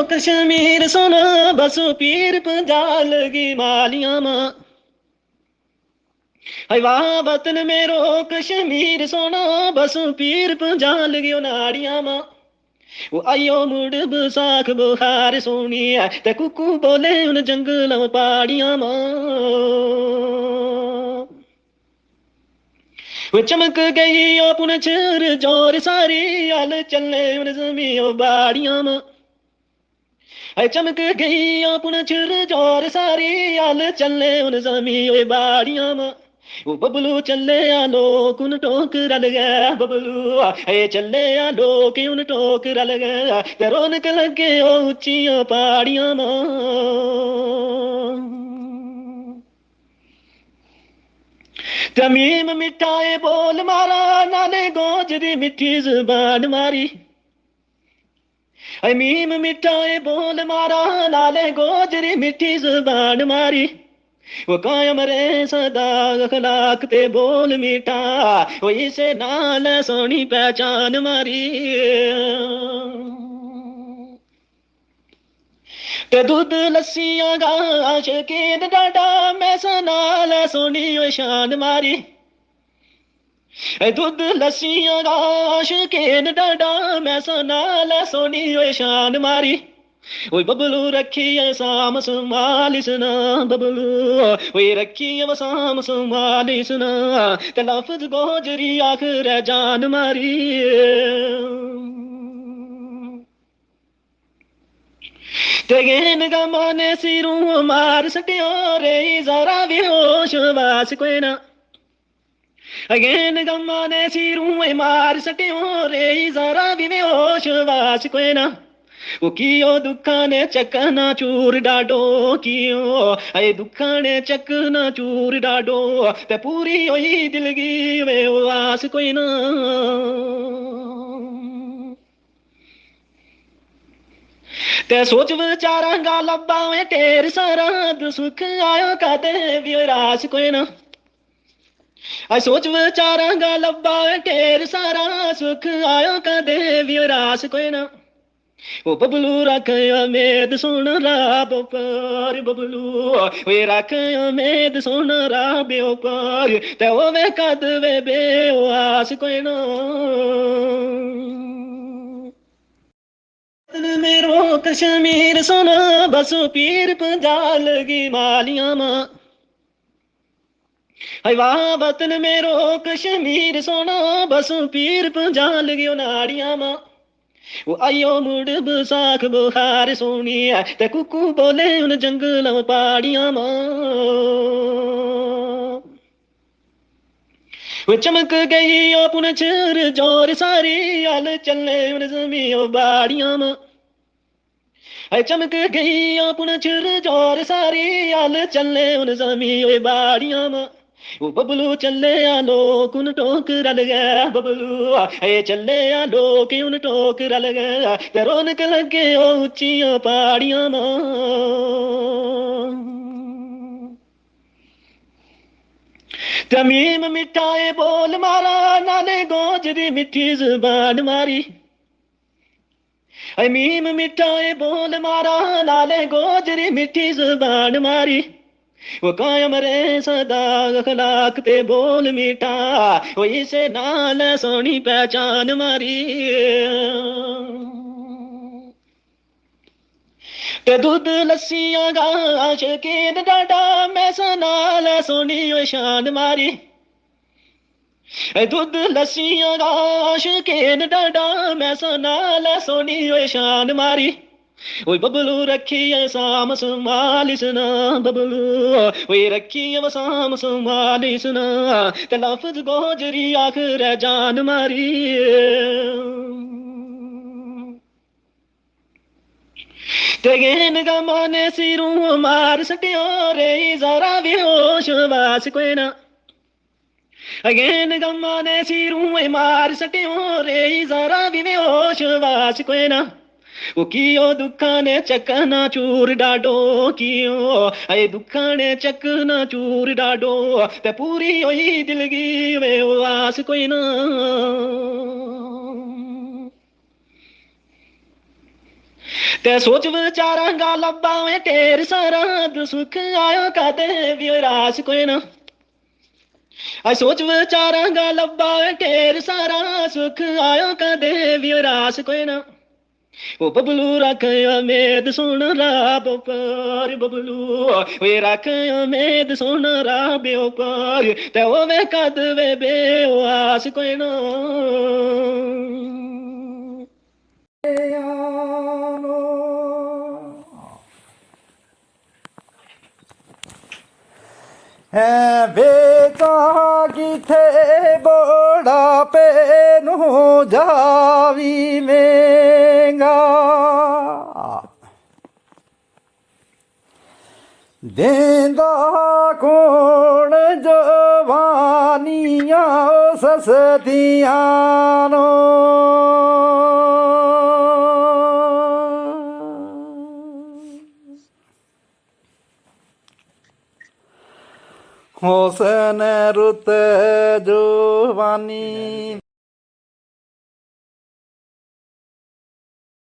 कश्मीर सोना बसो पीर पंजाल की मालियां मां। हाय वाह वतन मेरो कश्मीर सोना बसो पीर पंजाल की नाड़ियां मां। वो आयो मुड़ बसाख बुखार सोनी है ते कुकू बोले उन जंगलों पहाड़ियां मां। वो चमक गई अपन चर जोर सारी हल चले उन जमीओ बाड़ियां मां। चमक गई अपन चर जोर सारी हल चले उन जमीओ बाड़ियां मां। वो बबलू चले आलो कुन टोक रल गया बबलू ए चले आलो क्यों टोक रल गया ते रौनक लगे ओ उच्चियां पहाड़ियां मां। तमीम मिठाए बोल मारा नाले गोजरी मिठी जुबान मारी। मीम मिठाए बोल मारा नाले गोजरी मिठी जुबान मारी। वो कायम रहे सदा अखलाक ते बोल मीठा वो इसे नाल सोनी पहचान मारी। ते दूध लस्सियां गाश के डाडा मैं सनाल सोनी ओ शान मारी। दूध लस्सियां गाश के डाडा मैं सनाल सोनी ओ शान मारी। ओए बबलू रखी है साम संभालिसना बबलू ओए रखी है साम संभालिसना ते लफ्ज गोजरी आखिर जान मारी। तेगेन गमाने सिरू मार सटियो रे जरा बेहोश वास कोई ना। अगेन गमाने सिरू मार सटियो रे जरा बेहोश वास कोई ना। वो कियो दुखा ने चकना चूर डाडो कियो अये दुखा ने चकना चूर डाडो ते पूरी होई दिलगी वे वास कोई ना। ते सोच विचारांगा लब्बा में ढेर सारा सुख आयो काते विरास कोई ना। सोच विचारांगा लब्बा में ढेर सारा सुख आयो काते विरास कोई ना। ओ बबलू रख उम्मीद सुन राब पर बबलू वे रख उम्मीद सुन राब पर ते ओ वे कद वे बेवास कोई ना। मेरो कश्मीर सोना बसो पीर पंजाल की मालियां मां। हाय वाह वतन मेरो कश्मीर सोना बसो पीर पंजाल की नाड़ियां मां। वो आयो मुड़ बसाख बुखार सोनी है ते कुकू बोले उन जंगलों पहाड़ियां मां। वो चमक गई अपन चर जोर सारी हल चले उन जमीओ बाड़ियां मां। चमक गई अपन चर जोर सारी हल चले उन जमीओ बाड़ियां मां। वो बबलू चले आलो कुन टोक रल गया बबलू ए चले आलो क्यों टोक रल गया ते रौनक लगे ओ उच्चियां पहाड़ियां मां। तमीम मिठाए बोल मारा नाले गोजरी मिठी जुबान मारी। मीम मिठाए बोल मारा नाले गोजरी मिठी जुबान मारी। वो कायम रहे सदा अखलाक ते बोल मीठा वो इसे नाल सोनी पहचान मारी। ते दूध लस्सियां गाश के डाडा मैं सनाल सोनी ओ शान मारी। दूध लस्सियां गाश के डाडा मैं सनाल सोनी ओ शान मारी। ओए बबलू रखी है साम संभालिसना बबलू ओए रखी है साम संभालिसना ते लफ्ज गोजरी आखिर जान मारी। तेगेन गमाने सिरू मार सटियो रे जरा बेहोश वास कोई ना। अगेन गमाने सिरू मार सटियो रे जरा बेहोश वास कोई ना। वो कियो दुखा ने चकना चूर डाडो कियो अये दुखा ने चकना चूर डाडो ते पूरी होई दिलगी वे वास कोई ना। ਤੇ ਸੋਚ ਵਿਚਾਰਾਂਗਾ ਲੱਭਾਂ ਢੇਰ ਸਾਰਾ ਸੁੱਖ ਆਇਓ ਕਾਤੇ ਵੀ ਰਾਸ ਕੋਈ ਨਾ ਆ ਸੋਚ ਵਿਚਾਰਾਂਗਾ ਲੱਭਾਂ ਢੇਰ ਸਾਰਾ ਸੁੱਖ ਆਇਓ ਕਦੇ ਵੀ ਰਾਸ ਕੋਈ ਨਾ ਉਹ ਬਬਲੂ ਰੱਖ ਉਮੀਦ ਸੁਣ ਰੱਬ ਪਰ ਬਬਲੂ ਵੇ ਰੱਖ ਉਮੀਦ ਸੁਣ ਰੱਬ ਪਰ ਤੇ ਹੋਵੇ ਕਦ ਵੇ ਬੇਵਾਸ ਕੋਈ ਨਾ ਹੈ ਵੇਚਾਂ ਕਿਥੇ ਬੁਢਾਪੇ ਨੂੰ ਜਾਵੀ ਮੇਂਗਾ ਦੇਂਦਾ ਕੋਣ ਜਵਾਨੀਆਂ ਸਸਤੀਆਂ ਨੂੰ ਹੁਸਨ ਰੁੱਤ ਜਵਾਨੀ